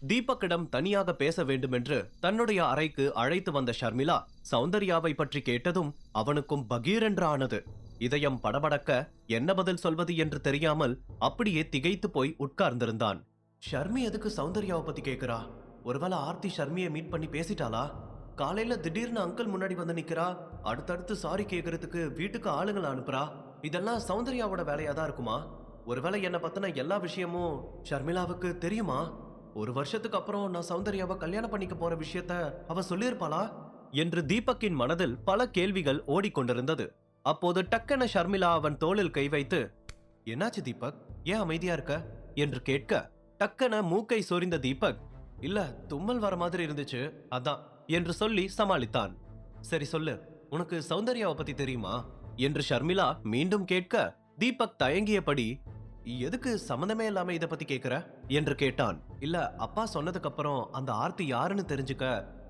தீபக்கிடம் தனியாக பேச வேண்டுமென்று தன்னுடைய அறைக்கு அழைத்து வந்த ஷர்மிளா சௌந்தர்யாவை பற்றி கேட்டதும் அவனுக்கும் பகீரென்று ஆனது. இதயம் படபடக்க என்ன பதில் சொல்வது என்று தெரியாமல் அப்படியே திகைத்து போய் உட்கார்ந்திருந்தான். ஷர்மி எதுக்கு சௌந்தர்யாவை பத்தி கேக்குறா? ஒருவேளை ஆர்த்தி ஷர்மியை மீட் பண்ணி பேசிட்டாளா? காலையில திடீர்னு அங்கிள் முன்னாடி வந்து நிக்கிறா, அடுத்தடுத்து சாரி கேக்குறதுக்கு வீட்டுக்கு ஆளுங்களை அனுப்புறா. இதெல்லாம் சௌந்தர்யாவோட வேலையா தான் இருக்குமா? ஒருவேளை என்ன பத்தின எல்லா விஷயமும் ஷர்மிளாவுக்கு தெரியுமா? ஒரு வருஷத்துக்கு அப்புறம் நான் சௌந்தர்யாவை கல்யாணம் பண்ணிக்க போற விஷயத்த அவ சொல்லியிருப்பாளா என்று தீபக்கின் மனதில் பல கேள்விகள் ஓடிக்கொண்டிருந்தது. அப்போது டக்கென ஷர்மிளா அவன் தோளில் கை வைத்து, என்னாச்சு தீபக், ஏன் அமைதியா இருக்க என்று கேட்க, டக்கென மூக்கை சொரிந்த தீபக், இல்ல தும்மல் வர மாதிரி இருந்துச்சு அதான் என்று சொல்லி சமாளித்தான். சரி சொல்லு, உனக்கு சௌந்தர்யாவை பத்தி தெரியுமா என்று ஷர்மிளா மீண்டும் கேட்க, தீபக் தயங்கியபடி, எதுக்கு சம்மந்தமே இல்லாம இத பத்தி கேக்குற என்று கேட்டான். இல்ல அப்பா சொன்னதுக்கு அப்புறம் அந்த ஆர்த்தி யாருன்னு தெரிஞ்சுக்க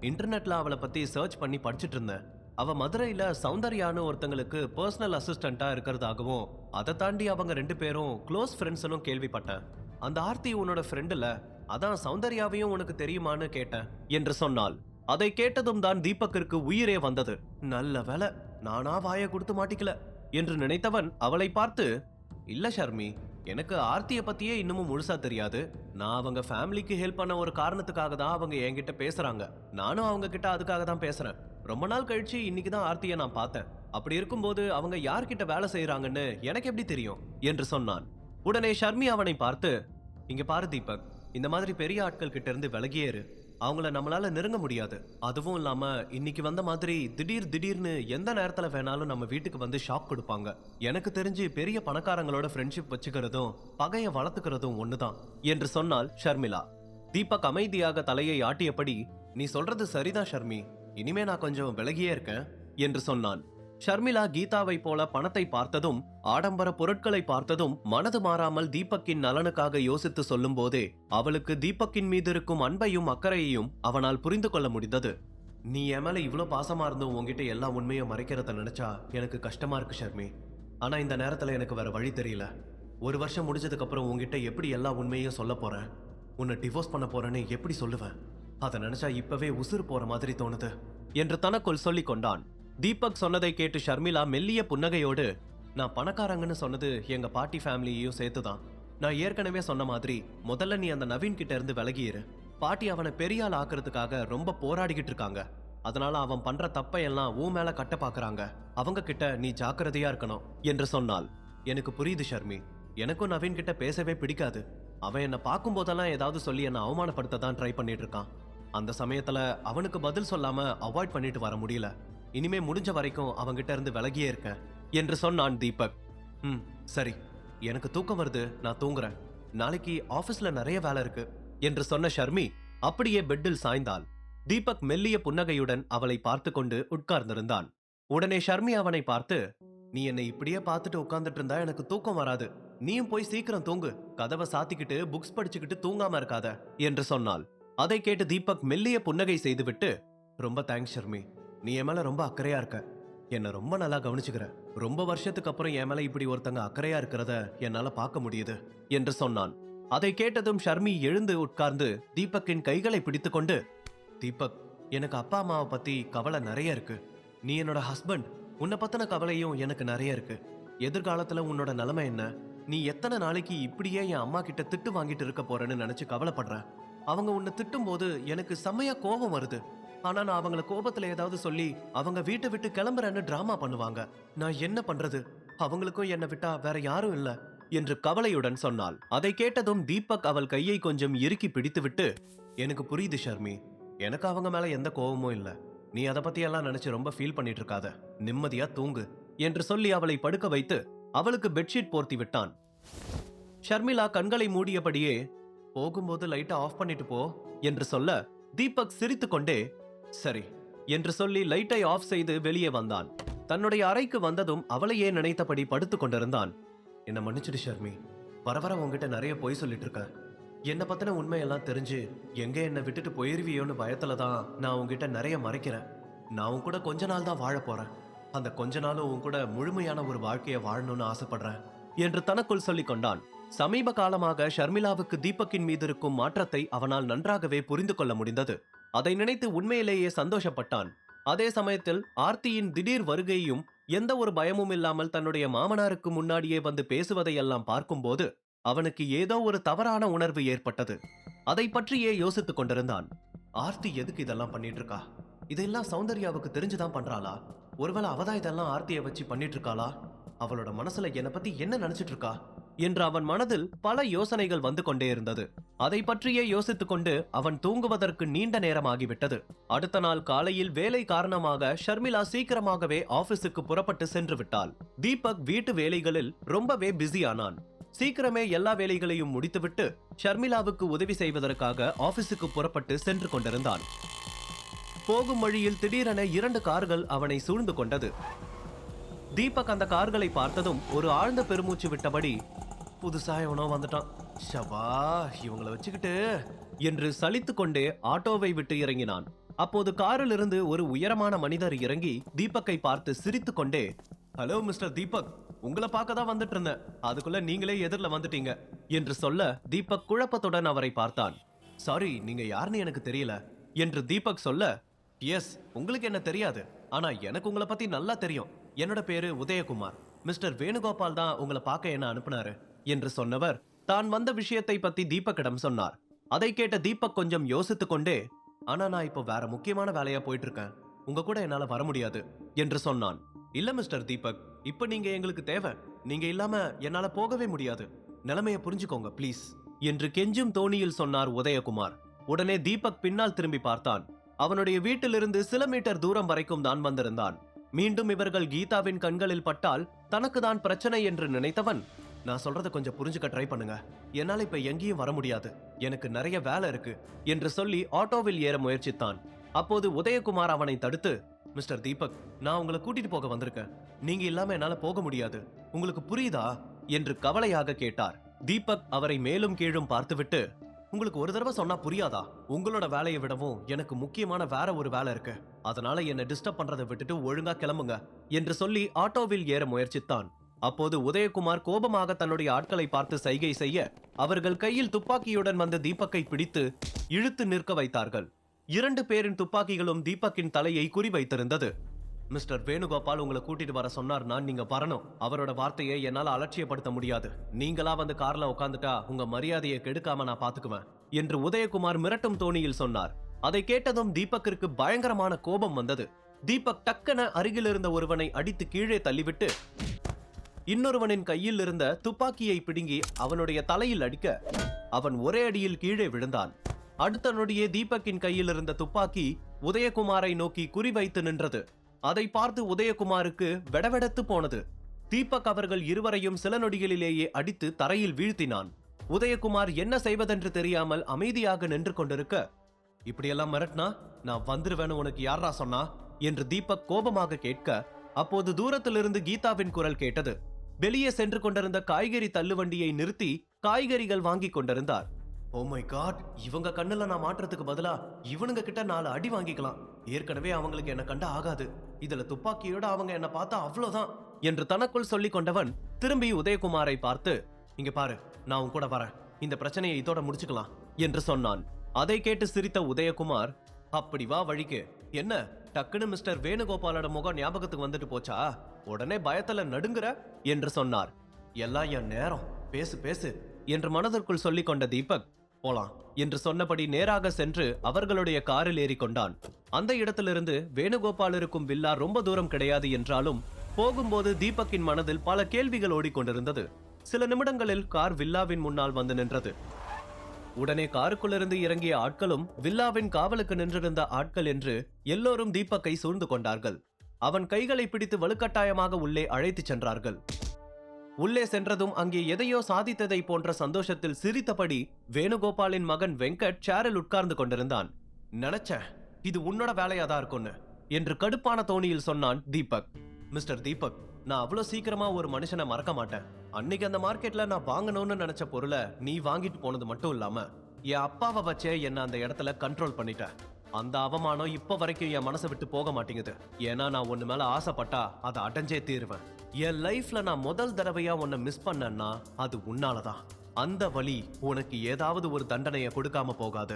இன்டர்நெட்ல அவளை பத்தி சர்ச் பண்ணி படிச்சிட்டு இருந்தேன். அவ மதுரையில சௌந்தர்யான்னு ஒருத்தங்களுக்கு பர்சனல் அசிஸ்டண்டா இருக்கிறதாகவும் அதை தாண்டி அவங்க 2 பேரும் க்ளோஸ் ஃப்ரெண்ட்ஸ்னும் கேள்விப்பட்டேன். அந்த ஆர்த்தி உன்னோட ஃப்ரெண்ட் இல்ல, அதான் சௌந்தர்யாவையும் உனக்கு தெரியுமான்னு கேட்டேன் என்று சொன்னாள். அதை கேட்டதும் தான் தீபக்கிற்கு உயிரே வந்தது. நல்ல வேலை நானா வாயை கொடுத்து மாட்டிக்கல என்று நினைத்தவன் அவளை பார்த்து, இல்ல ஷர்மி, எனக்கு ஆர்த்தியை பத்தியே இன்னமும் முழுசா தெரியாது. நான் அவங்க ஃபேமிலிக்கு ஹெல்ப் பண்ண ஒரு காரணத்துக்காக தான் அவங்க என்கிட்ட பேசுறாங்க. நானும் அவங்க கிட்ட அதுக்காக தான் பேசுறேன். ரொம்ப நாள் கழிச்சு இன்னைக்கு தான் ஆர்த்தியை நான் பார்த்தேன். அப்படி இருக்கும்போது அவங்க யார்கிட்ட வேலை செய்யறாங்கன்னு எனக்கு எப்படி தெரியும் என்று சொன்னான். உடனே ஷர்மி அவனை பார்த்து, இங்க பாரு தீபக், இந்த மாதிரி பெரிய ஆட்கள் கிட்ட இருந்து விலகியேறு. அவங்கள நம்மளால நெருங்க முடியாது. அதுவும் இல்லாம இன்னைக்கு வந்த மாதிரி திடீர்னு எந்த நேரத்துல வேணாலும் நம்ம வீட்டுக்கு வந்து ஷாக் கொடுப்பாங்க. எனக்கு தெரிஞ்சு பெரிய பணக்காரங்களோட ஃப்ரெண்ட்ஷிப் வச்சுக்கிறதும் பகைய வளர்த்துக்கிறதும் ஒண்ணுதான் என்று சொன்னாள் ஷர்மிளா. தீபக் அமைதியாக தலையை ஆட்டியபடி, நீ சொல்றது சரிதான் ஷர்மி, இனிமே நான் கொஞ்சம் விலகியே இருக்கேன் என்று சொன்னான். ஷர்மிளா கீதாவை போல பணத்தை பார்த்ததும் ஆடம்பர பொருட்களை பார்த்ததும் மனது மாறாமல் தீபக்கின் நலனுக்காக யோசித்து சொல்லும் போதே அவளுக்கு தீபக்கின் மீது இருக்கும் அன்பையும் அக்கறையையும் அவனால் புரிந்து கொள்ள முடிந்தது. நீ என் மேல இவ்வளவு பாசமா இருந்தும் உங்ககிட்ட எல்லா உண்மையும் மறைக்கிறத நினைச்சா எனக்கு கஷ்டமா இருக்கு ஷர்மி. ஆனா இந்த நேரத்துல எனக்கு வேற வழி தெரியல. ஒரு வருஷம் முடிஞ்சதுக்கு அப்புறம் உங்ககிட்ட எப்படி எல்லா உண்மையும் சொல்ல போறேன்? உன்னை டிவோர்ஸ் பண்ண போறேன்னு எப்படி சொல்லுவேன்? அதை நினைச்சா இப்பவே உசுறு போற மாதிரி தோணுது என்று தனக்குள் சொல்லிக் கொண்டான். தீபக் சொன்னதை கேட்டு ஷர்மிளா மெல்லிய புன்னகையோடு, நான் பணக்காரங்கன்னு சொன்னது எங்க பாட்டி ஃபேமிலியையும் சேர்த்துதான். நான் ஏற்கனவே சொன்ன மாதிரி முதல்ல நீ அந்த நவீன் கிட்ட இருந்து விலகியிரு. பாட்டி அவனை பெரிய ஆள் ஆக்குறதுக்காக ரொம்ப போராடிக்கிட்டு இருக்காங்க. அதனால அவன் பண்ற தப்பையெல்லாம் உன் மேல கட்ட பாக்குறாங்க. அவங்க கிட்ட நீ ஜாக்கிரதையா இருக்கணும் என்று சொன்னாள். எனக்கு புரியுது ஷர்மி, எனக்கும் நவீன் கிட்ட பேசவே பிடிக்காது. அவன் என்னை பார்க்கும் போதெல்லாம் ஏதாவது சொல்லி என்னை அவமானப்படுத்த தான் ட்ரை பண்ணிட்டு இருக்கான். அந்த சமயத்துல அவனுக்கு பதில் சொல்லாம அவாய்ட் பண்ணிட்டு வர முடியல. இனிமே முடிஞ்ச வரைக்கும் அவங்கிட்ட இருந்து விலகியே இருக்க என்று சொன்னான் தீபக். சரி, எனக்கு தூக்கம் வருது, நான் தூங்குறேன். நாளைக்கு ஆபீஸ்ல நிறைய வேலை இருக்கு என்று சொன்ன ஷர்மி அப்படியே பெட்டில் சாய்ந்தாள். தீபக் மெல்லிய புன்னகையுடன் அவளை பார்த்து கொண்டு உட்கார்ந்திருந்தான். உடனே ஷர்மி அவனை பார்த்து, நீ என்னை இப்படியே பார்த்துட்டு உட்கார்ந்துட்டு இருந்தா எனக்கு தூக்கம் வராது. நீயும் போய் சீக்கிரம் தூங்கு, கதவை சாத்திக்கிட்டு புக்ஸ் படிச்சுக்கிட்டு தூங்காம இருக்காத என்று சொன்னாள். அதை கேட்டு தீபக் மெல்லிய புன்னகை செய்துவிட்டு, ரொம்ப தேங்க்ஸ் ஷர்மி, நீ என் மேல ரொம்ப அக்கறையா இருக்க. என்ன ரொம்ப நல்லா கவனிச்சுக்கிற. ரொம்ப வருஷத்துக்கு அப்புறம் என் மேல இப்படி ஒருத்தங்க அக்கறையா இருக்கிறத என்னால பார்க்க முடியுது என்று சொன்னான். அதை கேட்டதும் ஷர்மி எழுந்து உட்கார்ந்து தீபக்கின் கைகளை பிடித்துக்கொண்டு, தீபக், எனக்கு அப்பா அம்மாவை பத்தி கவலை நிறைய இருக்கு. நீ என்னோட ஹஸ்பண்ட், உன்னை பத்தின கவலையும் எனக்கு நிறைய இருக்கு. எதிர்காலத்துல உன்னோட நிலைமை என்ன? நீ எத்தனை நாளைக்கு இப்படியே என் அம்மா கிட்ட திட்டு வாங்கிட்டு இருக்க போறேன்னு நினைச்சு கவலைப்படுறேன். அவங்க உன்னை திட்டும் போது எனக்கு செம்மையா கோபம் வருது. ஆனா நான் அவங்கள கோபத்துல ஏதாவது சொல்லி அவங்க வீட்டை விட்டு கிளம்புறேன்னு டிராமா பண்ணுவாங்க. நான் என்ன பண்றது? அவங்களுக்கும் என்னை விட்டா வேற யாரும் இல்ல என்று கவலையுடன் சொன்னாள். அதை கேட்டதும் தீபக் அவள் கையை கொஞ்சம் இறுக்கி பிடித்துவிட்டு, எனக்கு புரியுது ஷர்மி, எனக்கு அவங்க மேல எந்த கோபமும் இல்ல. நீ அதை பத்தி எல்லாம் நினைச்சு ரொம்ப ஃபீல் பண்ணிட்டு இருக்காத, நிம்மதியா தூங்கு என்று சொல்லி அவளை படுக்க வைத்து அவளுக்கு பெட்ஷீட் போர்த்தி விட்டான். ஷர்மிளா கண்களை மூடியபடியே, போகும்போது லைட்டை ஆஃப் பண்ணிட்டு போ என்று சொல்ல தீபக் சிரித்து கொண்டே சரி என்று சொல்லி லைட்டை ஆஃப் செய்து வெளியே வந்தான். தன்னுடைய அறைக்கு வந்ததும் அவளையே நினைத்தபடி படுத்துக் கொண்டிருந்தான். என்ன மன்னிச்சிடு ஷர்மி, வர உங்ககிட்ட நிறைய பொய் சொல்லிட்டு இருக்க. என்ன பத்தின உண்மையெல்லாம் தெரிஞ்சு எங்க என்ன விட்டுட்டு போயிருவியோன்னு பயத்துலதான் நான் உங்ககிட்ட நிறைய மறைக்கிறேன். நான் உன் கூட கொஞ்ச நாள் தான் வாழ போறேன். அந்த கொஞ்ச நாளும் உன் கூட முழுமையான ஒரு வாழ்க்கையை வாழணும்னு ஆசைப்படுறேன் என்று தனக்குள் சொல்லிக் கொண்டான். சமீப காலமாக ஷர்மிளாவுக்கு தீபக்கின் மீது இருக்கும் மாற்றத்தை அவனால் நன்றாகவே புரிந்து கொள்ள முடிந்தது. அதை நினைத்து உண்மையிலேயே சந்தோஷப்பட்டான். அதே சமயத்தில் ஆர்த்தியின் திடீர் வருகையும் எந்த ஒரு பயமும் இல்லாமல் தன்னுடைய மாமனாருக்கு முன்னாடியே வந்து பேசுவதையெல்லாம் பார்க்கும்போது அவனுக்கு ஏதோ ஒரு தவறான உணர்வு ஏற்பட்டது. அதை பற்றியே யோசித்துக் கொண்டிருந்தான். ஆர்த்தி எதுக்கு இதெல்லாம் பண்ணிட்டு இருக்கா? இதெல்லாம் சௌந்தர்யாவுக்கு தெரிஞ்சுதான் பண்றாளா? ஒருவேளை அவதான் இதெல்லாம் ஆர்த்தியை வச்சு பண்ணிட்டு இருக்காளா? அவளோட மனசுல என்னை பத்தி என்ன நினைச்சிட்டு இருக்கா என்று அவன் மனதில் பல யோசனைகள் வந்து கொண்டே இருந்தது. அதை பற்றியே யோசித்துக் கொண்டு அவன் தூங்குவதற்கு நீண்ட நேரம் ஆகிவிட்டது. அடுத்த நாள் காலையில் வேலை காரணமாக ஷர்மிளா சீக்கிரமாகவே ஆபீஸுக்கு புறப்பட்டு சென்று விட்டாள். தீபக் வீட்டு வேலைகளில் ரொம்பவே பிஸியானான். சீக்கிரமே எல்லா வேலைகளையும் முடித்துவிட்டு ஷர்மிளாவுக்கு உதவி செய்வதற்காக ஆபீஸுக்கு புறப்பட்டு சென்று கொண்டிருந்தான். போகும் வழியில் திடீரென 2 கார்கள் அவனை சூழ்ந்து கொண்டது. தீபக் அந்த கார்களை பார்த்ததும் ஒரு ஆழ்ந்த பெருமூச்சு விட்டபடி, புதுசா எவனோ வந்துட்டான், ஷபா இவங்களை வச்சுக்கிட்டு என்று சலித்து கொண்டே ஆட்டோவை விட்டு இறங்கினான். அப்போது காரில் இருந்து ஒரு உயரமான மனிதர் இறங்கி தீபக்கை பார்த்து சிரித்து கொண்டே, ஹலோ மிஸ்டர் தீபக், உங்களை பார்க்க தான் வந்துட்டு இருந்தேன், அதுக்குள்ள நீங்களே எதிரில் வந்துட்டீங்க என்று சொல்ல தீபக் குழப்பத்துடன் அவரை பார்த்தான். சாரி, நீங்க யாருன்னு எனக்கு தெரியல என்று தீபக் சொல்ல, எஸ், உங்களுக்கு என்ன தெரியாது, ஆனா எனக்கு உங்களை பத்தி நல்லா தெரியும். என்னோட பேரு உதயகுமார். மிஸ்டர் வேணுகோபால் தான் உங்களை பார்க்க என்ன அனுப்புனாரு என்று சொன்னவர் தான் வந்த விஷயத்தை பத்தி தீபக்கிடம் சொன்னார். அதை கேட்ட தீபக் கொஞ்சம் யோசித்துக் கொண்டே, ஆனா நான் இப்போ வேற முக்கியமான வேலையா போயிட்டு இருக்கேன், உங்க கூட என்னால வர முடியாது என்று சொன்னான். இல்ல மிஸ்டர் தீபக், இப்ப நீங்க எங்களுக்கு தேவை, நீங்க இல்லாம என்னால போகவே முடியாது, நிலைமைய புரிஞ்சுக்கோங்க ப்ளீஸ் என்று கெஞ்சும் தோணியில் சொன்னார் உதயகுமார். உடனே தீபக் பின்னால் திரும்பி பார்த்தான். அவனுடைய வீட்டிலிருந்து சில மீட்டர் தூரம் வரைக்கும் தான் வந்திருந்தான். மீண்டும் இவர்கள் கீதாவின் கண்களில் பட்டால் தனக்கு தான் பிரச்சனை என்று நினைத்தவன், நான் சொல்றத கொஞ்சம் புரிஞ்சுக்க ட்ரை பண்ணுங்க, என்னால இப்ப எங்கேயும் வர முடியாது, எனக்கு நிறைய வேலை இருக்கு என்று சொல்லி ஆட்டோவில் ஏற முயற்சித்தான். அப்போது உதயகுமார் அவனை தடுத்து, மிஸ்டர் தீபக், நான் உங்களை கூட்டிட்டு போக வந்திருக்கேன், நீங்க இல்லாம என்னால போக முடியாது, உங்களுக்கு புரியுதா என்று கவலையாக கேட்டார். தீபக் அவரை மேலும் கீழும் பார்த்துவிட்டு, உங்களுக்கு ஒரு தடவை சொன்னா புரியாதா? உங்களோட வேலையை விடவும் எனக்கு முக்கியமான வேற ஒரு வேலை இருக்கு, அதனால என்ன டிஸ்டர்ப் பண்றதை விட்டுட்டு ஒழுங்கா கிளம்புங்க என்று சொல்லி ஆட்டோவில் ஏற முயற்சித்தான். அப்போது உதயகுமார் கோபமாக தன்னுடைய ஆட்களை பார்த்து சைகை செய்ய அவர்கள் கையில் துப்பாக்கியுடன் வந்து தீபக்கை பிடித்து இழுத்து நிற்க வைத்தார்கள். 2 பேரின் துப்பாக்கிகளும் தீபக்கின் தலையை குறிவைத்திருந்தது. மிஸ்டர் வேணுகோபால் உங்களை கூட்டிட்டு வர சொன்னார்னா நீங்க வரணும், அவரோட வார்த்தையை என்னால அலட்சியப்படுத்த முடியாது, நீங்களா வந்து கார்ல உட்காந்துட்டா உங்க மரியாதையை கெடுக்காம நான் பாத்துக்குவேன் என்று உதயகுமார் மிரட்டும் தோணியில் சொன்னார். அதை கேட்டதும் தீபக்கிற்கு பயங்கரமான கோபம் வந்தது. தீபக் டக்கென அருகில் இருந்த ஒருவனை அடித்து கீழே தள்ளிவிட்டு இன்னொருவனின் கையில் இருந்த துப்பாக்கியை பிடுங்கி அவனுடைய தலையில் அடிக்க அவன் ஒரே அடியில் கீழே விழுந்தான். அடுத்த நொடியே தீபக்கின் கையில் இருந்த துப்பாக்கி உதயகுமாரை நோக்கி குறிவைத்து நின்றது. அதை பார்த்து உதயகுமாருக்கு வெடவெடத்து போனது. தீபக் அவர்கள் இருவரையும் சில நொடிகளிலேயே அடித்து தரையில் வீழ்த்தினான். உதயகுமார் என்ன செய்வதென்று தெரியாமல் அமைதியாக நின்று கொண்டிருக்க, இப்படியெல்லாம் மிரட்டினா நான் வந்துருவேன்னு உனக்கு யாரா சொன்னா என்று தீபக் கோபமாக கேட்க, அப்போது தூரத்திலிருந்து கீதாவின் குரல் கேட்டது. வெளியே சென்று கொண்டிருந்த காய்கறி தள்ளுவண்டியை நிறுத்தி காய்கறிகள் வாங்கி கொண்டிருந்தார். ஓ மை காட், இவங்க கண்ணுல நான் மாற்றத்துக்கு பதிலா இவனுங்க கிட்ட 4 அடி வாங்கிக்கலாம், ஏற்கனவே அவங்களுக்கு என்ன கண்ட ஆகாது, இதுல துப்பாக்கியோட அவங்க என்ன பார்த்தா அவ்வளவுதான் என்று தனக்குள் சொல்லிக் கொண்டவன் திரும்பி உதயகுமாரை பார்த்து, இங்க பாரு, நான் உன் கூட வரேன், இந்த பிரச்சனையை இதோட முடிச்சுக்கலாம் என்று சொன்னான். அதை கேட்டு சிரித்த உதயகுமார், அப்படி வா வழிக்கு, என்ன டக்குன்னு மிஸ்டர் வேணுகோபாலோட முகம் ஞாபகத்துக்கு வந்துட்டு போச்சா, உடனே பயத்துல நடுங்குற என்று சொன்னார். எல்லாம் என் நேரம், பேசு பேசு என்று மனதிற்குள் சொல்லிக் கொண்ட தீபக், போலாம் என்று சொன்னபடி நேராக சென்று அவர்களுடைய காரில் ஏறிக்கொண்டான். அந்த இடத்திலிருந்து வேணுகோபால் இருக்கும் வில்லா ரொம்ப தூரம் கிடையாது என்றாலும் போகும்போது தீபக்கின் மனதில் பல கேள்விகள் ஓடிக்கொண்டிருந்தது. சில நிமிடங்களில் கார் வில்லாவின் முன்னால் வந்து நின்றது. உடனே காருக்குள்ளிருந்து இறங்கிய ஆட்களும் வில்லாவின் காவலுக்கு நின்றிருந்த ஆட்கள் என்று எல்லோரும் தீபக்கை சூழ்ந்து கொண்டார்கள். அவன் கைகளை பிடித்து வலுக்கட்டாயமாக உள்ளே அழைத்துச் சென்றார்கள். உள்ளே சென்றதும் அங்கே எதையோ சாதித்ததை போன்ற சந்தோஷத்தில் சிரித்தபடி வேணுகோபாலின் மகன் வெங்கட் சேரில் உட்கார்ந்து கொண்டிருந்தான். நினைச்சேன் இது உன்னோட வேலையாதான் இருக்கும்னு என்று கடுப்பான தோணியில் சொன்னான் தீபக். மிஸ்டர் தீபக், நான் அவ்வளவு சீக்கிரமா ஒரு மனுஷனை மறக்க மாட்டேன். அன்னைக்கு அந்த மார்க்கெட்ல நான் வாங்கணும்னு நினைச்ச பொருளை நீ வாங்கிட்டு போனது மட்டும் இல்லாம என் அப்பாவை வச்சே என்ன அந்த இடத்துல கண்ட்ரோல் பண்ணிட்ட. அந்த அவமானம் இப்ப வரைக்கும் என் மனசை விட்டு போக மாட்டேங்குது. ஏன்னா நான் ஒன்னு மேல ஆசைப்பட்டா அதை அடைஞ்சே தீருவேன். என் லைஃப்ல நான் முதல் தடவையா உன்னை மிஸ் பண்ணேன்னா அது உன்னாலதான். அந்த வலி உனக்கு ஏதாவது ஒரு தண்டனையை கொடுக்காம போகாது.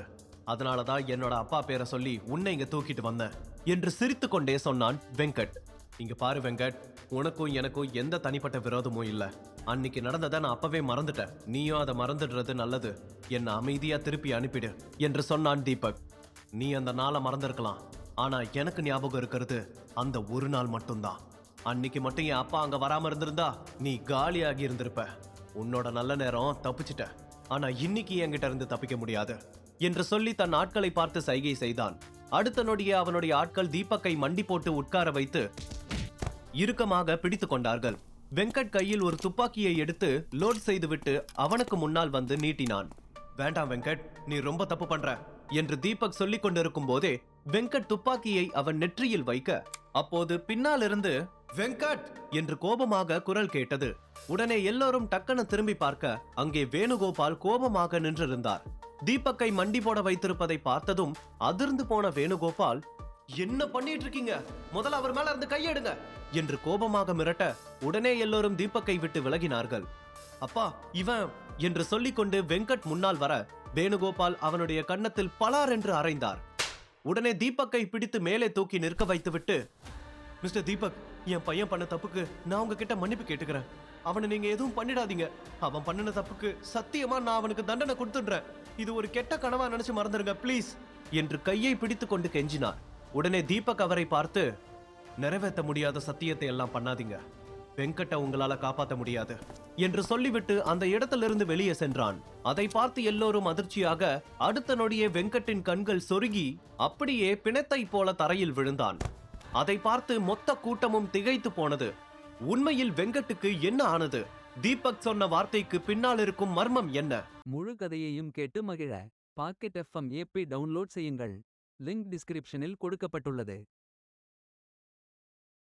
அதனாலதான் என்னோட அப்பா பேரை சொல்லி உன்னை இங்க தூக்கிட்டு வந்தேன் என்று சிரித்து கொண்டே சொன்னான் வெங்கட். இங்க பாரு வெங்கட், உனக்கும் எனக்கும் எந்த தனிப்பட்ட விரோதமும் இல்ல. அன்னைக்கு நடந்ததை நான் அப்பவே மறந்துட்டேன். நீயும் அதை மறந்துடுறது நல்லது. என்ன அமைதியா திருப்பி அனுப்பிடு என்று சொன்னான் தீபக். நீ அந்த நாளை மறந்திருக்கலாம், ஆனா எனக்கு ஞாபகம் இருக்கிறது அந்த ஒரு நாள் மட்டும்தான். அன்னைக்கு மட்டும் என் அப்பா அங்க வராம இருந்திருந்தா நீ காலியாகி இருந்திருப்ப. உன்னோட நல்ல நேரம் தப்பிச்சிட்ட, ஆனா இன்னைக்கு என்கிட்ட இருந்து தப்பிக்க முடியாது என்று சொல்லி தன் ஆட்களை பார்த்து சைகை செய்தான். அடுத்த நொடியே அவனுடைய ஆட்கள் தீபக்கை மண்டி போட்டு உட்கார வைத்து இறுக்கமாக பிடித்து கொண்டார்கள். வெங்கட் கையில் ஒரு துப்பாக்கியை எடுத்து லோட் செய்துவிட்டு அவனுக்கு முன்னால் வந்து நீட்டினான். வேண்டாம் வெங்கட், நீ ரொம்ப தப்பு பண்ற என்று தீபக் சொல்லிக் கொண்டிருக்கும் போதே வெங்கட் துப்பாக்கியை அவன் நெற்றியில் வைக்க, அப்போது பின்னால் இருந்து வெங்கட் என்று கோபமாக குரல் கேட்டது. உடனே எல்லோரும் டக்குன்னு திரும்பி பார்க்க அங்கே வேணுகோபால் கோபமாக நின்றிருந்தார். தீபக்கை மண்டி போட வைத்திருப்பதை பார்த்ததும் அதிர்ந்து போன வேணுகோபால், என்ன பண்ணிட்டு இருக்கீங்க, முதல்ல அவர் மேல இருந்து கையெடுங்க என்று கோபமாக மிரட்ட உடனே எல்லோரும் தீபக்கை விட்டு விலகினார்கள். அப்பா இவன் என்று சொல்லிக்கொண்டு வெங்கட் முன்னால் வர வேணுகோபால் அவனுடைய கன்னத்தில் பலார் என்று அறைந்தார். உடனே தீபக்கை பிடித்து மேலே தூக்கி நிற்க வைத்துவிட்டு, மிஸ்டர் தீபக், என் பையன் பண்ண தப்புக்கு நான் உங்ககிட்ட மன்னிப்பு கேட்டுக்கிறேன். அவனை நீங்க எதுவும் பண்ணிடாதீங்க. அவன் பண்ணின தப்புக்கு சத்தியமா நான் அவனுக்கு தண்டனை கொடுத்துடுறேன். இது ஒரு கெட்ட கனவா நினைச்சு மறந்துருங்க ப்ளீஸ் என்று கையை பிடித்து கொண்டு கெஞ்சினார். உடனே தீபக் அவரை பார்த்து, நிறைவேற்ற முடியாத சத்தியத்தை எல்லாம் பண்ணாதீங்க. வெங்கட்டை உங்களால காப்பாற்ற முடியாது என்று சொல்லிவிட்டு அந்த இடத்திலிருந்து வெளியே சென்றான். அதை பார்த்து எல்லோரும் அதிர்ச்சியாக அடுத்த நொடியே வெங்கட்டின் கண்கள் சொருகி அப்படியே பிணத்தை போல தரையில் விழுந்தான். அதை பார்த்து மொத்த கூட்டமும் திகைத்து போனது. உண்மையில் வெங்கட்டுக்கு என்ன ஆனது? தீபக் சொன்ன வார்த்தைக்கு பின்னால் இருக்கும் மர்மம் என்ன? முழு கதையையும் கேட்டு மகிழ பாக்கெட் FM ஏப்பை டவுன்லோட் செய்யுங்கள். லிங்க் டிஸ்கிரிப்ஷனில் கொடுக்கப்பட்டுள்ளது.